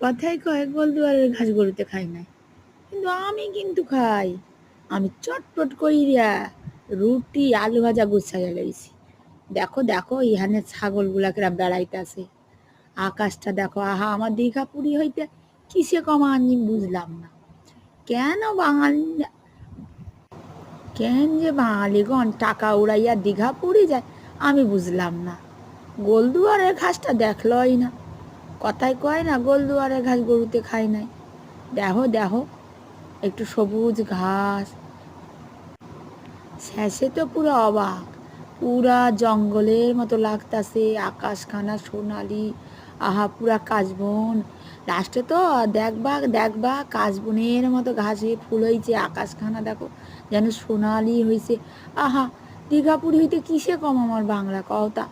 কথায় কয় গোলদুয়ারের ঘাস গরুতে খাই নাই, কিন্তু আমি কিন্তু খাই। আমি চটপট কইরা রুটি আলু ভাজা গুছাইয়া লইছি। দেখো দেখো ইহানে ছাগলগুলা কেরা বেড়াইতেছে, আকাশটা দেখো, আহা আমার দীঘাপুরি হইতে কিসে কমা আমি বুঝলাম না। কেন বাঙালি, কেন যে বাঙালিগণ টাকা উড়াইয়া দীঘাপুরি যায় আমি বুঝলাম না। গোলদুয়ারের ঘাসটা দেখলই না। কথায় কয় না গোলদুয়ারের ঘাস গরুতে খাই নাই। দেখো দেখো একটু সবুজ ঘাস, শেষে তো পুরো অবাক, পুরা জঙ্গলের মতো লাগতাছে, আকাশখানা সোনালি, আহা পুরা কাশবন। লাস্টে তো দেখবা দেখবা কাশবনের মতো ঘাসে ফুল হয়েছে, আকাশখানা দেখো যেন সোনালি হয়েছে। আহা দীঘাপুরি হইতে কিসে কম আমার বাংলা কওতা।